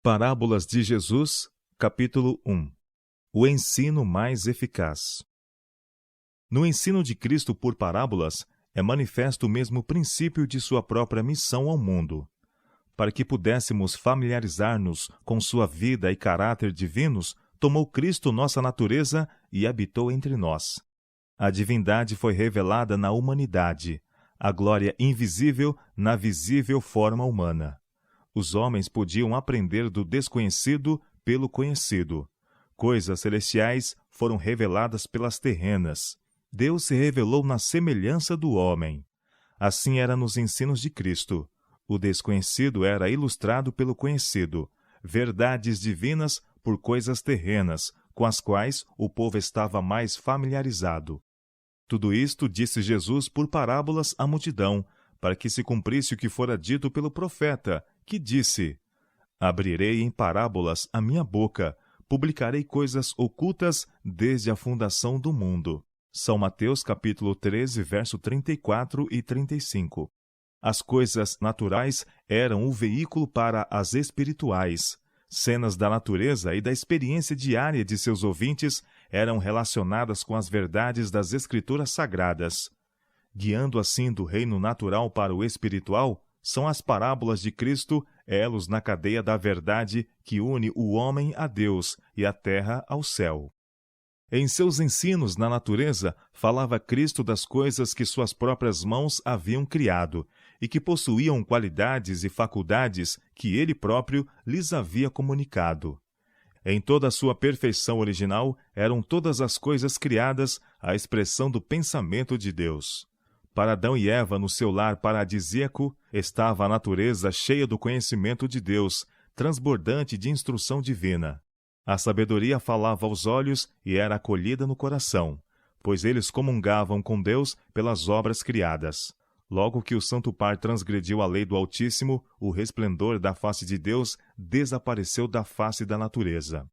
Parábolas de Jesus, capítulo 1. O ensino mais eficaz. No ensino de Cristo por parábolas, é manifesto o mesmo princípio de sua própria missão ao mundo. Para que pudéssemos familiarizar-nos com sua vida e caráter divinos, tomou Cristo nossa natureza e habitou entre nós. A divindade foi revelada na humanidade, a glória invisível na visível forma humana. Os homens podiam aprender do desconhecido pelo conhecido. Coisas celestiais foram reveladas pelas terrenas. Deus se revelou na semelhança do homem. Assim era nos ensinos de Cristo. O desconhecido era ilustrado pelo conhecido, verdades divinas por coisas terrenas, com as quais o povo estava mais familiarizado. Tudo isto disse Jesus por parábolas à multidão, para que se cumprisse o que fora dito pelo profeta, que disse: Abrirei em parábolas a minha boca, publicarei coisas ocultas desde a fundação do mundo. São Mateus capítulo 13, verso 34 e 35. As coisas naturais eram o veículo para as espirituais. Cenas da natureza e da experiência diária de seus ouvintes eram relacionadas com as verdades das Escrituras Sagradas. Guiando assim do reino natural para o espiritual, são as parábolas de Cristo elos na cadeia da verdade que une o homem a Deus e a terra ao céu. Em seus ensinos na natureza, falava Cristo das coisas que suas próprias mãos haviam criado e que possuíam qualidades e faculdades que ele próprio lhes havia comunicado. Em toda a sua perfeição original, eram todas as coisas criadas a expressão do pensamento de Deus. Para Adão e Eva, no seu lar paradisíaco, estava a natureza cheia do conhecimento de Deus, transbordante de instrução divina. A sabedoria falava aos olhos e era acolhida no coração, pois eles comungavam com Deus pelas obras criadas. Logo que o Santo Par transgrediu a lei do Altíssimo, o resplendor da face de Deus desapareceu da face da natureza.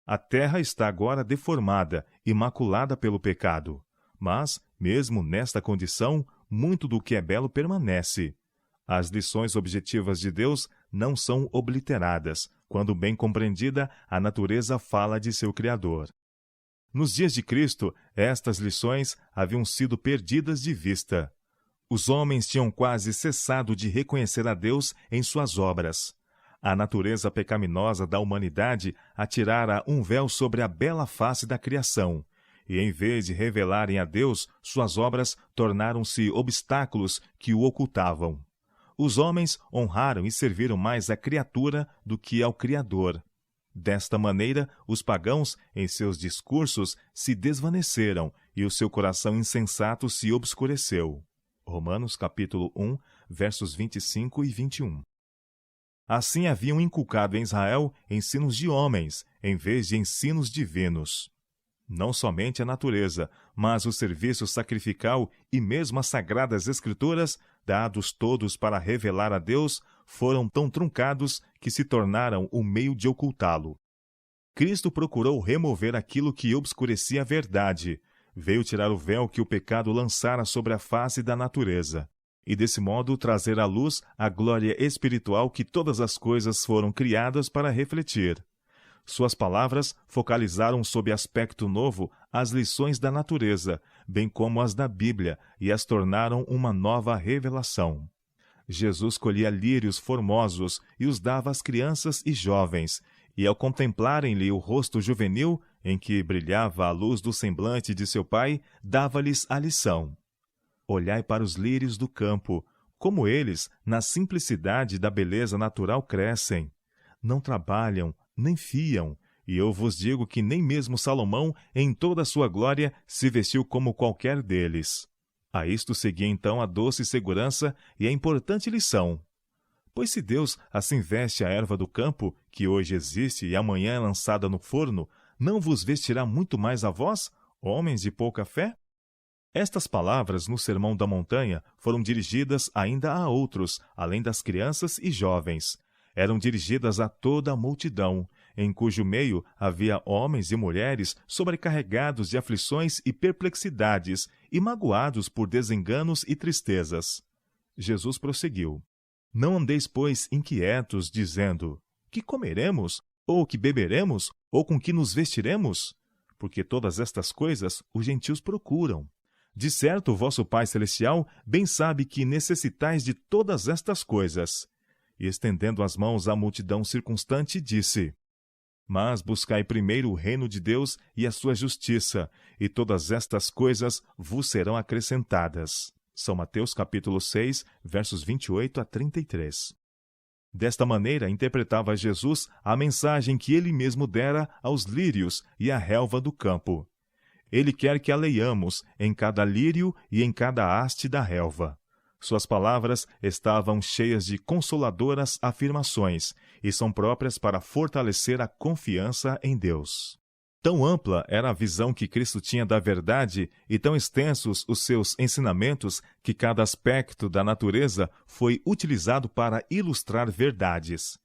A terra está agora deformada, imaculada pelo pecado. Mas, mesmo nesta condição, muito do que é belo permanece. As lições objetivas de Deus não são obliteradas. Quando bem compreendida, a natureza fala de seu Criador. Nos dias de Cristo, estas lições haviam sido perdidas de vista. Os homens tinham quase cessado de reconhecer a Deus em suas obras. A natureza pecaminosa da humanidade atirara um véu sobre a bela face da criação. E em vez de revelarem a Deus, suas obras tornaram-se obstáculos que o ocultavam. Os homens honraram e serviram mais a criatura do que ao Criador. Desta maneira, os pagãos, em seus discursos, se desvaneceram e o seu coração insensato se obscureceu. Romanos capítulo 1, versos 25 e 21. Assim haviam inculcado em Israel ensinos de homens, em vez de ensinos divinos. Não somente a natureza, mas o serviço sacrificial e mesmo as sagradas escrituras, dados todos para revelar a Deus, foram tão truncados que se tornaram o meio de ocultá-lo. Cristo procurou remover aquilo que obscurecia a verdade, veio tirar o véu que o pecado lançara sobre a face da natureza, e desse modo trazer à luz a glória espiritual que todas as coisas foram criadas para refletir. Suas palavras focalizaram sob aspecto novo as lições da natureza, bem como as da Bíblia, e as tornaram uma nova revelação. Jesus colhia lírios formosos e os dava às crianças e jovens, e ao contemplarem-lhe o rosto juvenil, em que brilhava a luz do semblante de seu pai, dava-lhes a lição. Olhai para os lírios do campo, como eles, na simplicidade da beleza natural, crescem. Não trabalham, nem fiam, e eu vos digo que nem mesmo Salomão, em toda a sua glória, se vestiu como qualquer deles. A isto seguia então a doce segurança e a importante lição. Pois se Deus assim veste a erva do campo, que hoje existe e amanhã é lançada no forno, não vos vestirá muito mais a vós, homens de pouca fé? Estas palavras no Sermão da Montanha foram dirigidas ainda a outros, além das crianças e jovens. Eram dirigidas a toda a multidão, em cujo meio havia homens e mulheres sobrecarregados de aflições e perplexidades e magoados por desenganos e tristezas. Jesus prosseguiu: Não andeis, pois, inquietos, dizendo: que comeremos, ou que beberemos, ou com que nos vestiremos? Porque todas estas coisas os gentios procuram. De certo, o vosso Pai Celestial bem sabe que necessitais de todas estas coisas. E estendendo as mãos à multidão circunstante, disse: Mas buscai primeiro o reino de Deus e a sua justiça, e todas estas coisas vos serão acrescentadas. São Mateus capítulo 6, versos 28 a 33. Desta maneira, interpretava Jesus a mensagem que ele mesmo dera aos lírios e à relva do campo. Ele quer que a leiamos em cada lírio e em cada haste da relva. Suas palavras estavam cheias de consoladoras afirmações e são próprias para fortalecer a confiança em Deus. Tão ampla era a visão que Cristo tinha da verdade e tão extensos os seus ensinamentos que cada aspecto da natureza foi utilizado para ilustrar verdades.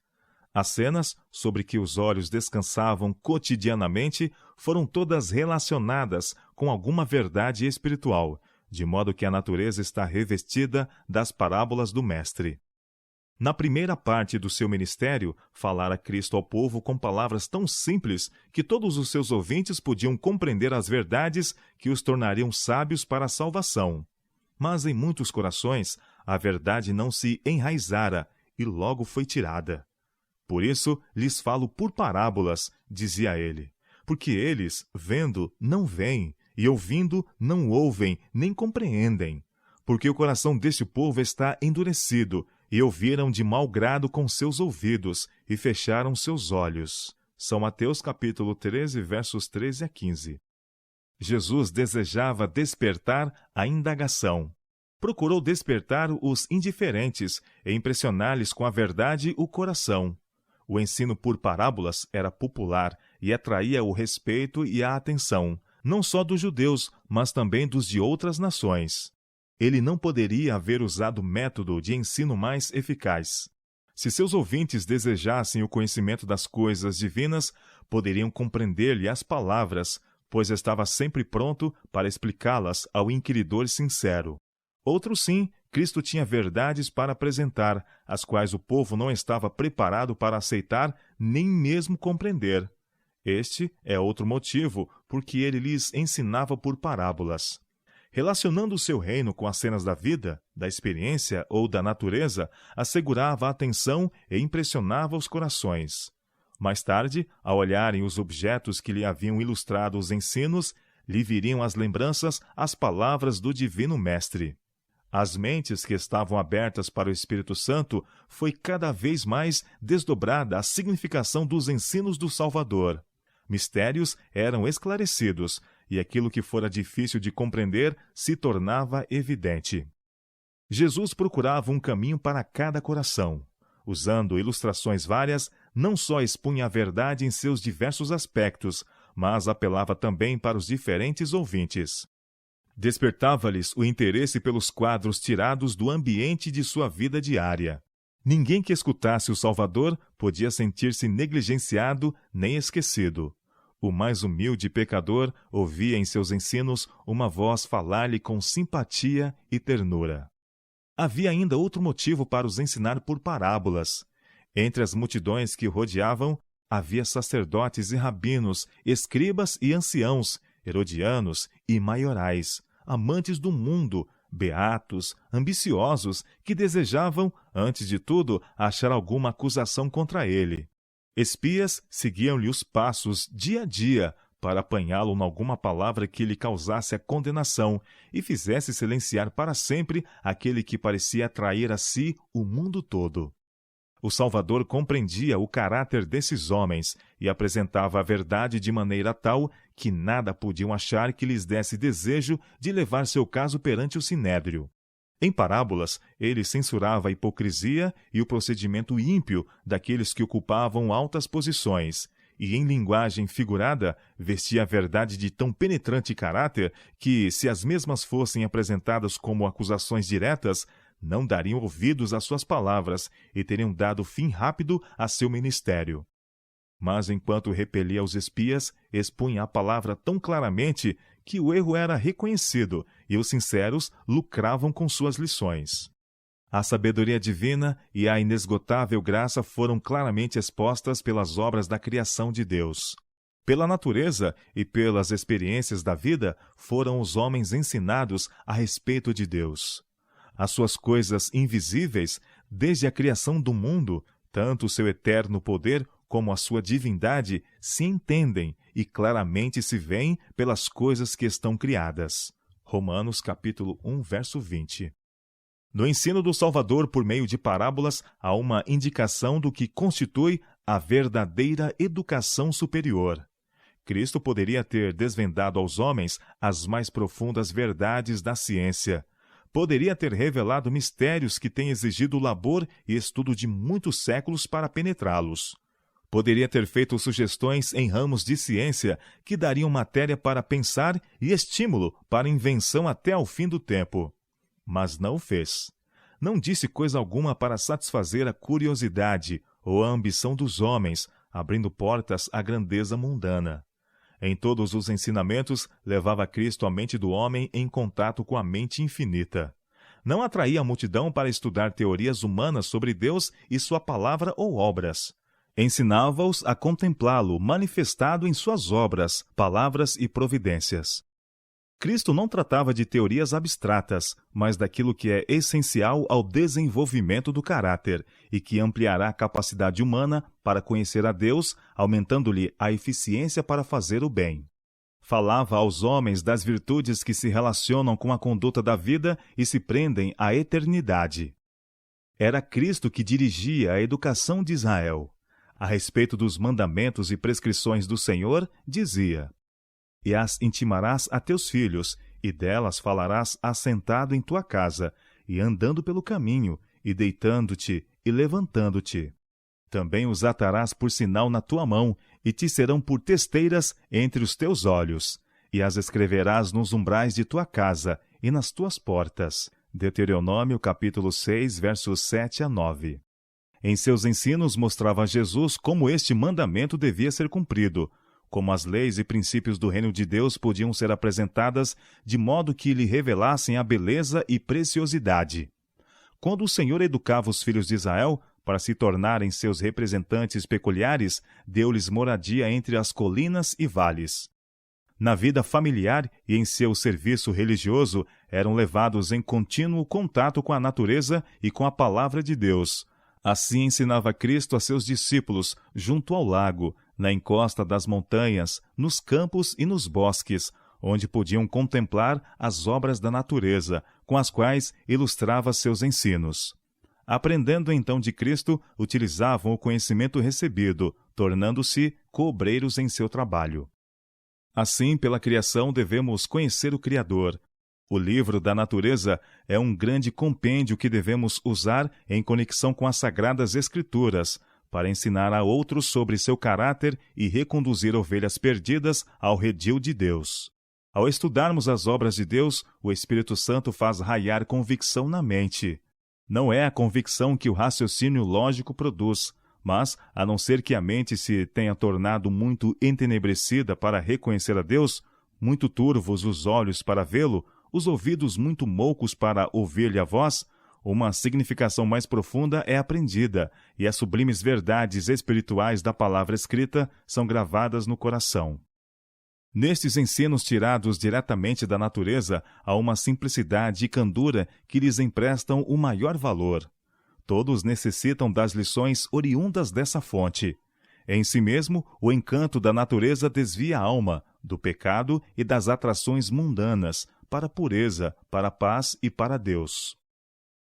As cenas sobre que os olhos descansavam cotidianamente foram todas relacionadas com alguma verdade espiritual, de modo que a natureza está revestida das parábolas do Mestre. Na primeira parte do seu ministério, falara Cristo ao povo com palavras tão simples que todos os seus ouvintes podiam compreender as verdades que os tornariam sábios para a salvação. Mas em muitos corações, a verdade não se enraizara e logo foi tirada. Por isso, lhes falo por parábolas, dizia ele, porque eles, vendo, não veem, e ouvindo, não ouvem, nem compreendem. Porque o coração deste povo está endurecido, e ouviram de mau grado com seus ouvidos, e fecharam seus olhos. São Mateus capítulo 13, versos 13 a 15. Jesus desejava despertar a indagação. Procurou despertar os indiferentes e impressionar-lhes com a verdade o coração. O ensino por parábolas era popular e atraía o respeito e a atenção, não só dos judeus, mas também dos de outras nações. Ele não poderia haver usado método de ensino mais eficaz. Se seus ouvintes desejassem o conhecimento das coisas divinas, poderiam compreender-lhe as palavras, pois estava sempre pronto para explicá-las ao inquiridor sincero. Outro sim, Cristo tinha verdades para apresentar, as quais o povo não estava preparado para aceitar nem mesmo compreender. Este é outro motivo porque ele lhes ensinava por parábolas. Relacionando o seu reino com as cenas da vida, da experiência ou da natureza, assegurava a atenção e impressionava os corações. Mais tarde, ao olharem os objetos que lhe haviam ilustrado os ensinos, lhe viriam às lembranças as palavras do Divino Mestre. As mentes que estavam abertas para o Espírito Santo foi cada vez mais desdobrada a significação dos ensinos do Salvador. Mistérios eram esclarecidos, e aquilo que fora difícil de compreender se tornava evidente. Jesus procurava um caminho para cada coração. Usando ilustrações várias, não só expunha a verdade em seus diversos aspectos, mas apelava também para os diferentes ouvintes. Despertava-lhes o interesse pelos quadros tirados do ambiente de sua vida diária. Ninguém que escutasse o Salvador podia sentir-se negligenciado nem esquecido. O mais humilde pecador ouvia em seus ensinos uma voz falar-lhe com simpatia e ternura. Havia ainda outro motivo para os ensinar por parábolas. Entre as multidões que o rodeavam, havia sacerdotes e rabinos, escribas e anciãos, herodianos e maiorais, amantes do mundo, beatos, ambiciosos, que desejavam, antes de tudo, achar alguma acusação contra ele. Espias seguiam-lhe os passos dia a dia para apanhá-lo nalguma palavra que lhe causasse a condenação e fizesse silenciar para sempre aquele que parecia atrair a si o mundo todo. O Salvador compreendia o caráter desses homens e apresentava a verdade de maneira tal que nada podiam achar que lhes desse desejo de levar seu caso perante o sinédrio. Em parábolas, ele censurava a hipocrisia e o procedimento ímpio daqueles que ocupavam altas posições, e em linguagem figurada, vestia a verdade de tão penetrante caráter que, se as mesmas fossem apresentadas como acusações diretas, não dariam ouvidos às suas palavras e teriam dado fim rápido a seu ministério. Mas enquanto repelia os espias, expunha a palavra tão claramente que o erro era reconhecido e os sinceros lucravam com suas lições. A sabedoria divina e a inesgotável graça foram claramente expostas pelas obras da criação de Deus. Pela natureza e pelas experiências da vida, foram os homens ensinados a respeito de Deus. As suas coisas invisíveis, desde a criação do mundo, tanto o seu eterno poder como a sua divindade, se entendem e claramente se veem pelas coisas que estão criadas. Romanos capítulo 1, verso 20. No ensino do Salvador por meio de parábolas, há uma indicação do que constitui a verdadeira educação superior. Cristo poderia ter desvendado aos homens as mais profundas verdades da ciência. Poderia ter revelado mistérios que têm exigido labor e estudo de muitos séculos para penetrá-los. Poderia ter feito sugestões em ramos de ciência que dariam matéria para pensar e estímulo para invenção até ao fim do tempo. Mas não o fez. Não disse coisa alguma para satisfazer a curiosidade ou a ambição dos homens, abrindo portas à grandeza mundana. Em todos os ensinamentos, levava Cristo a mente do homem em contato com a mente infinita. Não atraía a multidão para estudar teorias humanas sobre Deus e sua palavra ou obras. Ensinava-os a contemplá-lo manifestado em suas obras, palavras e providências. Cristo não tratava de teorias abstratas, mas daquilo que é essencial ao desenvolvimento do caráter e que ampliará a capacidade humana para conhecer a Deus, aumentando-lhe a eficiência para fazer o bem. Falava aos homens das virtudes que se relacionam com a conduta da vida e se prendem à eternidade. Era Cristo que dirigia a educação de Israel. A respeito dos mandamentos e prescrições do Senhor, dizia: "E as intimarás a teus filhos, e delas falarás assentado em tua casa, e andando pelo caminho, e deitando-te, e levantando-te. Também os atarás por sinal na tua mão, e te serão por testeiras entre os teus olhos, e as escreverás nos umbrais de tua casa, e nas tuas portas." Deuteronômio capítulo 6, versos 7 a 9. Em seus ensinos mostrava Jesus como este mandamento devia ser cumprido, como as leis e princípios do reino de Deus podiam ser apresentadas de modo que lhe revelassem a beleza e preciosidade. Quando o Senhor educava os filhos de Israel para se tornarem seus representantes peculiares, deu-lhes moradia entre as colinas e vales. Na vida familiar e em seu serviço religioso, eram levados em contínuo contato com a natureza e com a palavra de Deus. Assim ensinava Cristo a seus discípulos, junto ao lago, na encosta das montanhas, nos campos e nos bosques, onde podiam contemplar as obras da natureza, com as quais ilustrava seus ensinos. Aprendendo então de Cristo, utilizavam o conhecimento recebido, tornando-se coobreiros em seu trabalho. Assim, pela criação, devemos conhecer o Criador. O livro da natureza é um grande compêndio que devemos usar em conexão com as Sagradas Escrituras, para ensinar a outros sobre seu caráter e reconduzir ovelhas perdidas ao redil de Deus. Ao estudarmos as obras de Deus, o Espírito Santo faz raiar convicção na mente. Não é a convicção que o raciocínio lógico produz, mas, a não ser que a mente se tenha tornado muito entenebrecida para reconhecer a Deus, muito turvos os olhos para vê-lo, os ouvidos muito moucos para ouvir-lhe a voz, uma significação mais profunda é aprendida, e as sublimes verdades espirituais da palavra escrita são gravadas no coração. Nestes ensinos tirados diretamente da natureza, há uma simplicidade e candura que lhes emprestam o maior valor. Todos necessitam das lições oriundas dessa fonte. Em si mesmo, o encanto da natureza desvia a alma do pecado e das atrações mundanas, para a pureza, para a paz e para Deus.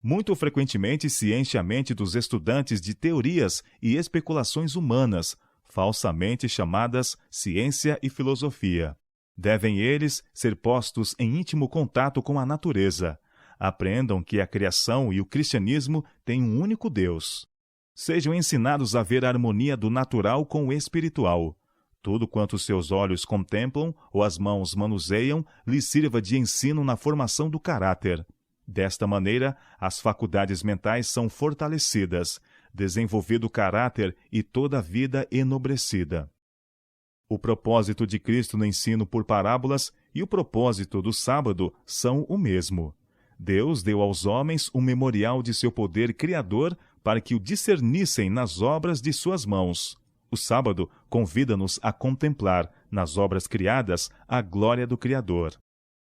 Muito frequentemente se enche a mente dos estudantes de teorias e especulações humanas, falsamente chamadas ciência e filosofia. Devem eles ser postos em íntimo contato com a natureza. Aprendam que a criação e o cristianismo têm um único Deus. Sejam ensinados a ver a harmonia do natural com o espiritual. Tudo quanto seus olhos contemplam ou as mãos manuseiam lhes sirva de ensino na formação do caráter. Desta maneira, as faculdades mentais são fortalecidas, desenvolvido o caráter e toda a vida enobrecida. O propósito de Cristo no ensino por parábolas e o propósito do sábado são o mesmo. Deus deu aos homens um memorial de seu poder criador para que o discernissem nas obras de suas mãos. O sábado convida-nos a contemplar, nas obras criadas, a glória do Criador.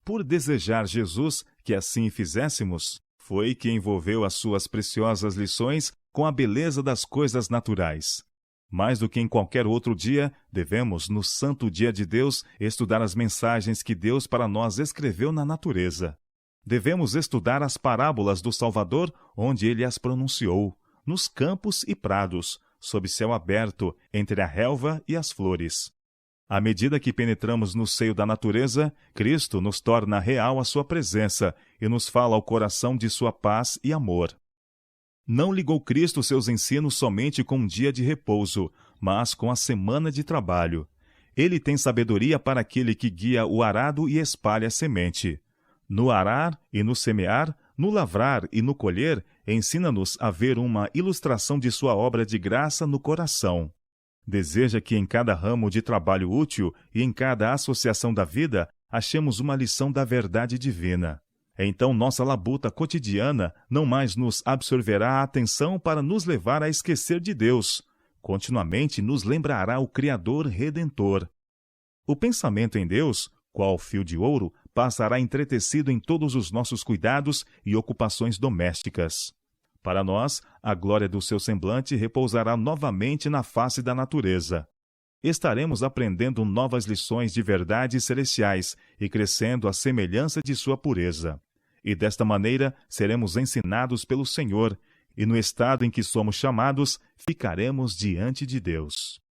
Por desejar Jesus que assim fizéssemos, foi que envolveu as suas preciosas lições com a beleza das coisas naturais. Mais do que em qualquer outro dia, devemos, no santo dia de Deus, estudar as mensagens que Deus para nós escreveu na natureza. Devemos estudar as parábolas do Salvador, onde ele as pronunciou, nos campos e prados, sob céu aberto, entre a relva e as flores. À medida que penetramos no seio da natureza, Cristo nos torna real a sua presença e nos fala ao coração de sua paz e amor. Não ligou Cristo seus ensinos somente com um dia de repouso, mas com a semana de trabalho. Ele tem sabedoria para aquele que guia o arado e espalha a semente. No arar e no semear, no lavrar e no colher, ensina-nos a ver uma ilustração de sua obra de graça no coração. Deseja que em cada ramo de trabalho útil e em cada associação da vida, achemos uma lição da verdade divina. Então nossa labuta cotidiana não mais nos absorverá a atenção para nos levar a esquecer de Deus. Continuamente nos lembrará o Criador Redentor. O pensamento em Deus, qual fio de ouro, passará entretecido em todos os nossos cuidados e ocupações domésticas. Para nós, a glória do seu semblante repousará novamente na face da natureza. Estaremos aprendendo novas lições de verdades celestiais e crescendo à semelhança de sua pureza. E desta maneira seremos ensinados pelo Senhor, e no estado em que somos chamados, ficaremos diante de Deus.